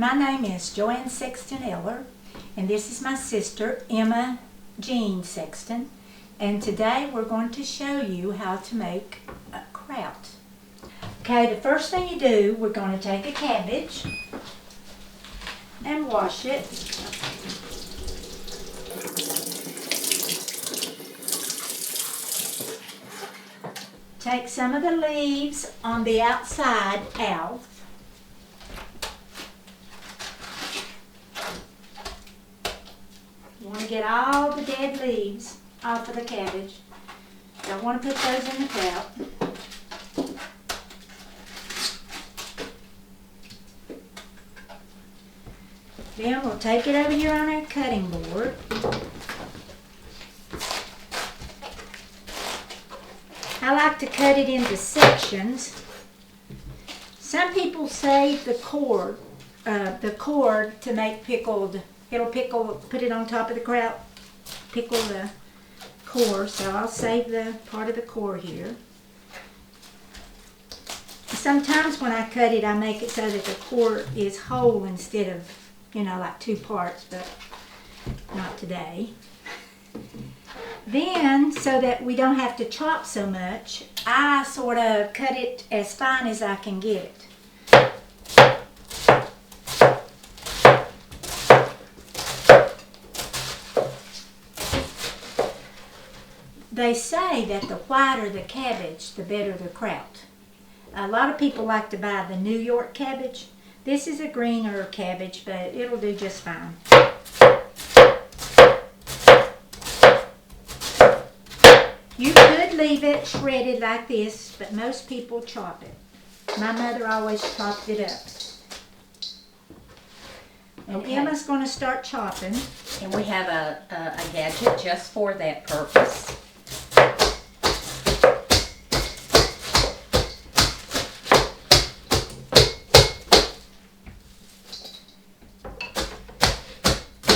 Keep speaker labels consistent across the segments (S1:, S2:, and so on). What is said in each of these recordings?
S1: My name is Joanne Sexton Eller, and this is my sister, Emma Jean Sexton. And today we're going to show you how to make kraut. Okay, the first thing you do, we're going to take a cabbage and wash it. Take some of the leaves on the outside out. You want to get all the dead leaves off of the cabbage. Don't want to put those in the kraut. Then we'll take it over here on our cutting board. I like to cut it into sections. Some people save the cord to make pickled. It'll pickle, put it on top of the kraut, pickle the core. So I'll save the part of the core here. Sometimes when I cut it, I make it so that the core is whole instead of, like two parts, but not today. Then, so that we don't have to chop so much, I sort of cut it as fine as I can get it. They say that the whiter the cabbage, the better the kraut. A lot of people like to buy the New York cabbage. This is a greener cabbage, but it'll do just fine. You could leave it shredded like this, but most people chop it. My mother always chopped it up. And
S2: Okay.
S1: Emma's going to start chopping.
S2: And we have a gadget just for that purpose.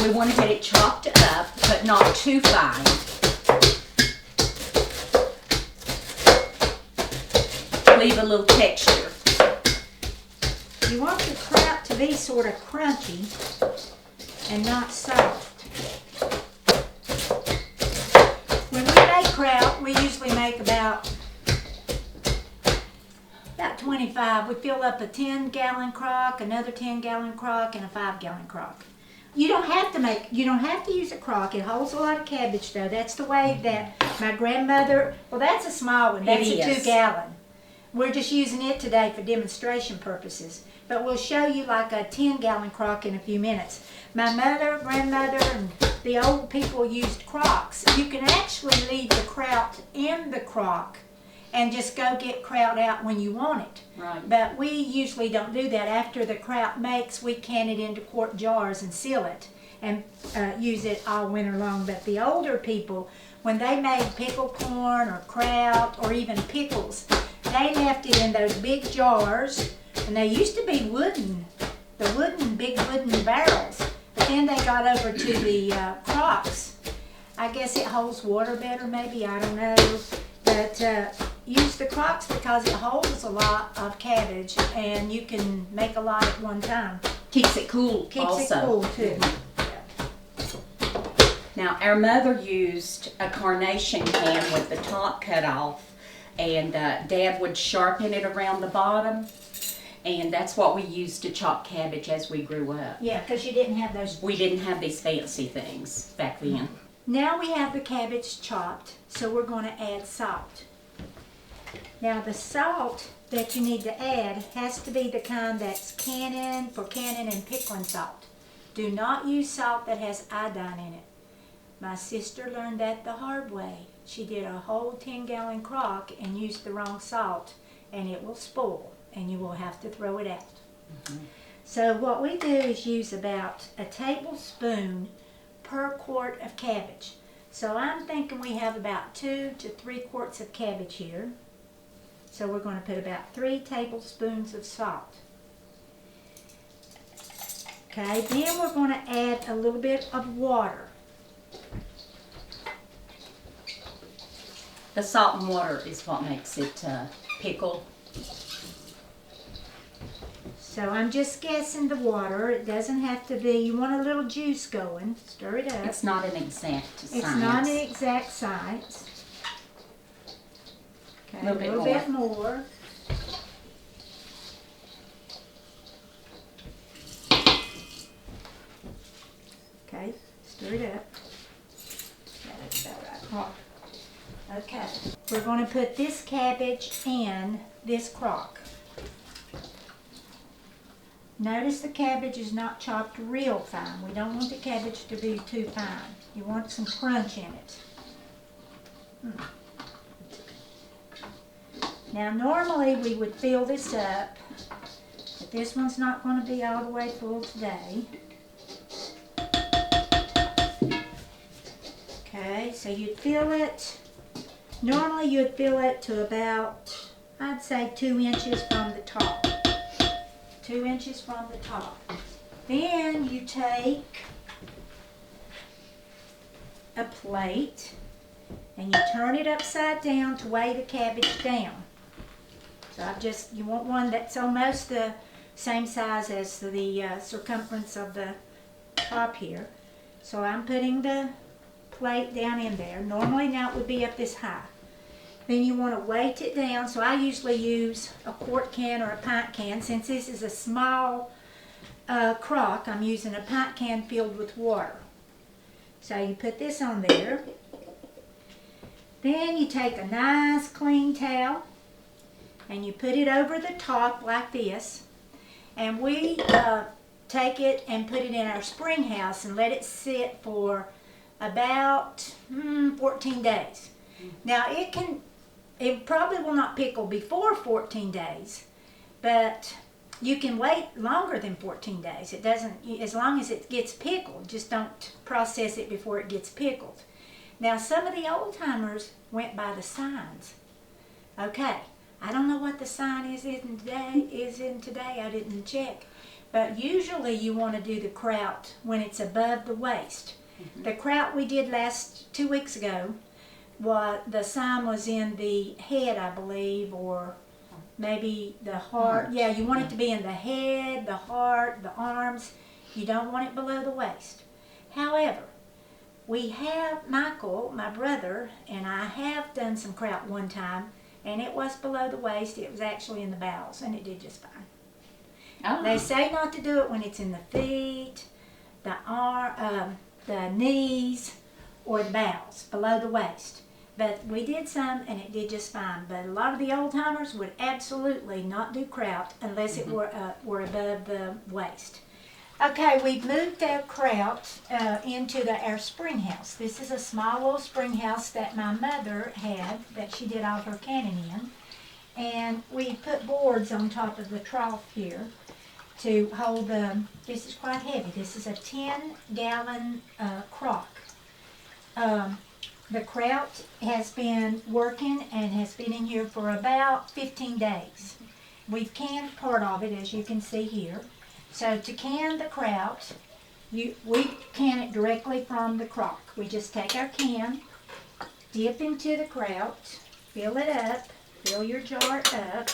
S2: We want to get it chopped up, but not too fine. Leave a little texture.
S1: You want the kraut to be sort of crunchy and not soft. When we make kraut, we usually make about 25. We fill up a 10-gallon crock, another 10-gallon crock, and a 5-gallon crock. You don't have to use a crock. It holds a lot of cabbage though. That's the way that my grandmother, well, that's a small one. That's a 2-gallon. We're just using it today for demonstration purposes. But we'll show you like a 10-gallon crock in a few minutes. My mother, grandmother, and the old people used crocks. You can actually leave the kraut in the crock and just go get kraut out when you want it.
S2: Right.
S1: But we usually don't do that. After the kraut makes, we can it into quart jars and seal it and use it all winter long. But the older people, when they made pickled corn or kraut or even pickles, they left it in those big jars, and they used to be big wooden barrels. But then they got over to the crocks. I guess it holds water better, maybe, I don't know. But use the crocks because it holds a lot of cabbage, and you can make a lot at one time.
S2: Keeps it cool
S1: Keeps it cool too.
S2: Now, our mother used a carnation can with the top cut off, and Dad would sharpen it around the bottom, and that's what we used to chop cabbage as we grew up.
S1: Yeah, because you didn't have those.
S2: We didn't have these fancy things back then.
S1: Now we have the cabbage chopped, so we're going to add salt. Now the salt that you need to add has to be the kind that's canning and pickling salt. Do not use salt that has iodine in it. My sister learned that the hard way. She did a whole 10-gallon crock and used the wrong salt, and it will spoil, and you will have to throw it out. Mm-hmm. So what we do is use about a tablespoon per quart of cabbage. So I'm thinking we have about 2 to 3 quarts of cabbage here. So we're going to put about 3 tablespoons of salt. Okay, then we're going to add a little bit of water.
S2: The salt and water is what makes it pickle.
S1: So I'm just guessing the water. It doesn't have to be, you want a little juice going. Stir it up.
S2: It's not an exact science.
S1: It's not an exact science. Okay, a little bit more. Okay, stir it up. That's about right. Okay, we're going to put this cabbage in this crock. Notice the cabbage is not chopped real fine. We don't want the cabbage to be too fine. You want some crunch in it. Now normally we would fill this up, but this one's not going to be all the way full today. Okay, so you'd fill it, normally you'd fill it to about, I'd say 2 inches from the top. 2 inches from the top. Then you take a plate and you turn it upside down to weigh the cabbage down. So you want one that's almost the same size as the circumference of the top here. So I'm putting the plate down in there. Normally now it would be up this high. Then you want to weight it down. So I usually use a quart can or a pint can. Since this is a small crock, I'm using a pint can filled with water. So you put this on there. Then you take a nice clean towel and you put it over the top like this. And we take it and put it in our spring house and let it sit for about 14 days. Now it probably will not pickle before 14 days, but you can wait longer than 14 days. It doesn't, as long as it gets pickled, just don't process it before it gets pickled. Now some of the old timers went by the signs. Okay, I don't know what the sign is in today, I didn't check. But usually you want to do the kraut when it's above the waist. The kraut we did 2 weeks ago, the sign was in the head, I believe, or maybe the heart. Yeah, you want it to be in the head, the heart, the arms. You don't want it below the waist. However, we have Michael, my brother, and I have done some kraut one time, and it was below the waist. It was actually in the bowels, and it did just fine.
S2: Oh.
S1: They say not to do it when it's in the feet, the knees, or the bowels, below the waist. But we did some, and it did just fine. But a lot of the old timers would absolutely not do kraut unless it were above the waist. Okay, we've moved our kraut into our spring house. This is a small little spring house that my mother had, that she did all her canning in. And we put boards on top of the trough here to hold this is quite heavy. This is a 10-gallon crock. The kraut has been working and has been in here for about 15 days. We've canned part of it, as you can see here. So to can the kraut, we can it directly from the crock. We just take our can, dip into the kraut, fill it up, fill your jar up.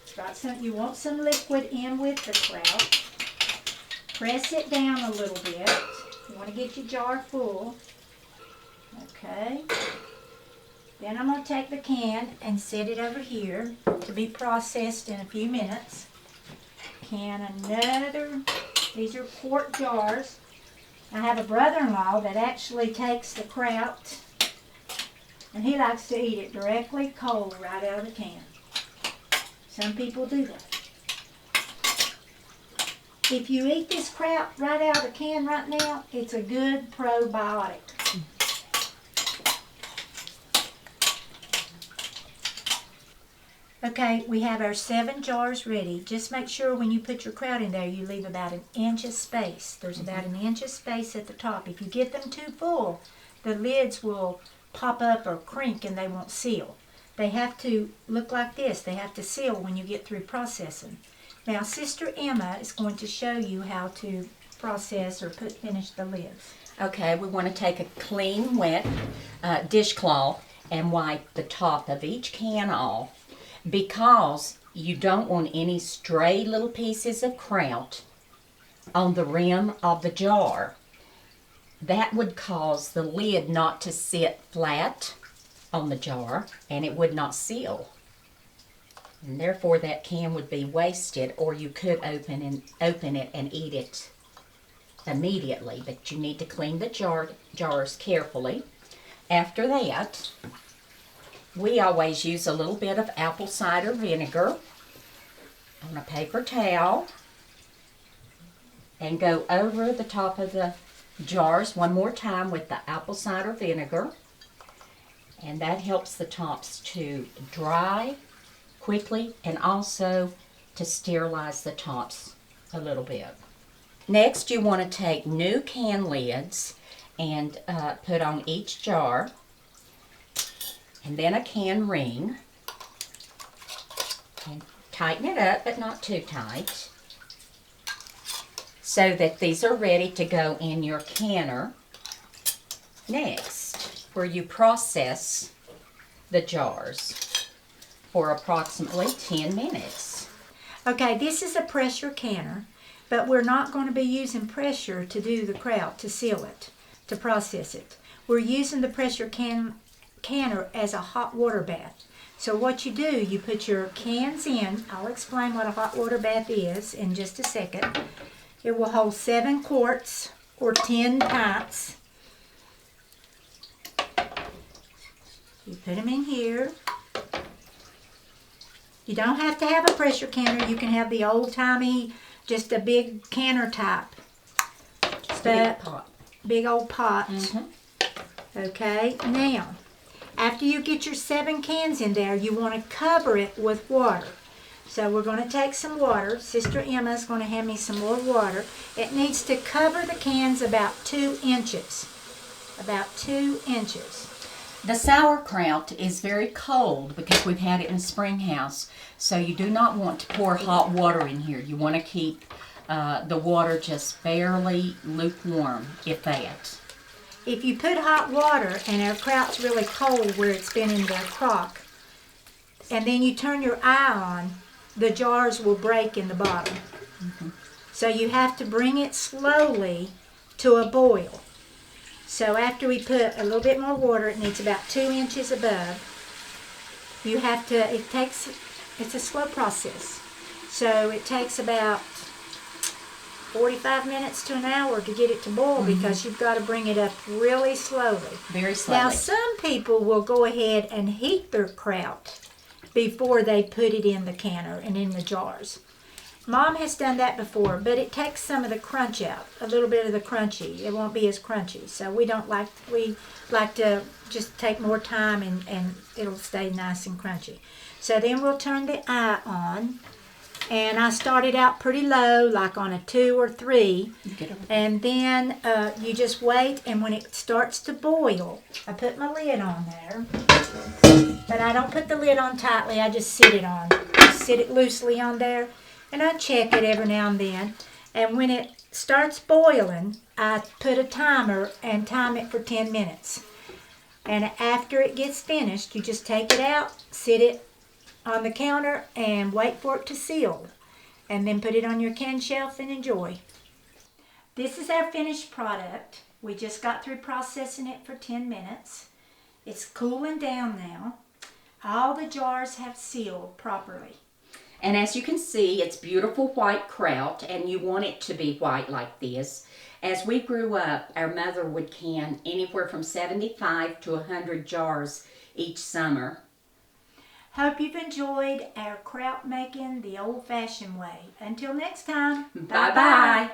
S1: It's got you want some liquid in with the kraut. Press it down a little bit. You want to get your jar full. Okay. Then I'm going to take the can and set it over here to be processed in a few minutes. These are quart jars. I have a brother-in-law that actually takes the kraut and he likes to eat it directly cold right out of the can. Some people do that. If you eat this kraut right out of the can right now, it's a good probiotic. Okay, we have our 7 jars ready. Just make sure when you put your kraut in there, you leave about 1 inch of space. There's about 1 inch of space at the top. If you get them too full, the lids will pop up or crink and they won't seal. They have to look like this. They have to seal when you get through processing. Now, Sister Emma is going to show you how to process or finish the lids.
S2: Okay, we want to take a clean, wet dishcloth and wipe the top of each can off, because you don't want any stray little pieces of kraut on the rim of the jar. That would cause the lid not to sit flat on the jar, and it would not seal. And therefore that can would be wasted, or you could open it and eat it immediately. But you need to clean the jars carefully. After that, we always use a little bit of apple cider vinegar on a paper towel and go over the top of the jars one more time with the apple cider vinegar, and that helps the tops to dry quickly and also to sterilize the tops a little bit. Next, you want to take new can lids and put on each jar, and then a can ring, and tighten it up but not too tight, so that these are ready to go in your canner. Next, where you process the jars for approximately 10 minutes.
S1: Okay, this is a pressure canner, but we're not going to be using pressure to do the kraut, to seal it, to process it. We're using the pressure canner as a hot water bath. So what you do, you put your cans in. I'll explain what a hot water bath is in just a second. It will hold 7 quarts or 10 pints. You put them in here. You don't have to have a pressure canner. You can have the old-timey, just a big canner type.
S2: Big pot.
S1: Big old pot.
S2: Mm-hmm.
S1: Okay, now, after you get your 7 cans in there, you want to cover it with water. So we're going to take some water. Sister Emma's going to hand me some more water. It needs to cover the cans about 2 inches. About 2 inches.
S2: The sauerkraut is very cold because we've had it in the spring house, so you do not want to pour hot water in here. You want to keep the water just barely lukewarm, if that.
S1: If you put hot water and our kraut's really cold where it's been in the crock, and then you turn your eye on, the jars will break in the bottom.
S2: Mm-hmm.
S1: So you have to bring it slowly to a boil. So after we put a little bit more water, it needs about 2 inches above. You have to, it's a slow process. So it takes about 45 minutes to an hour to get it to boil, because you've got to bring it up really slowly.
S2: Very slowly.
S1: Now some people will go ahead and heat their kraut before they put it in the canner and in the jars. Mom has done that before, but it takes some of the crunch out, a little bit of the crunchy. It won't be as crunchy. So we like to just take more time, and it'll stay nice and crunchy. So then we'll turn the eye on, and I started out pretty low, like on a 2 or 3. And then you just wait, and when it starts to boil, I put my lid on there. But I don't put the lid on tightly, I just sit it loosely on there. And I check it every now and then. And when it starts boiling, I put a timer and time it for 10 minutes. And after it gets finished, you just take it out, sit it on the counter, and wait for it to seal. And then put it on your can shelf and enjoy. This is our finished product. We just got through processing it for 10 minutes. It's cooling down now. All the jars have sealed properly.
S2: And as you can see, it's beautiful white kraut, and you want it to be white like this. As we grew up, our mother would can anywhere from 75 to 100 jars each summer.
S1: Hope you've enjoyed our kraut making the old-fashioned way. Until next time,
S2: Bye-bye.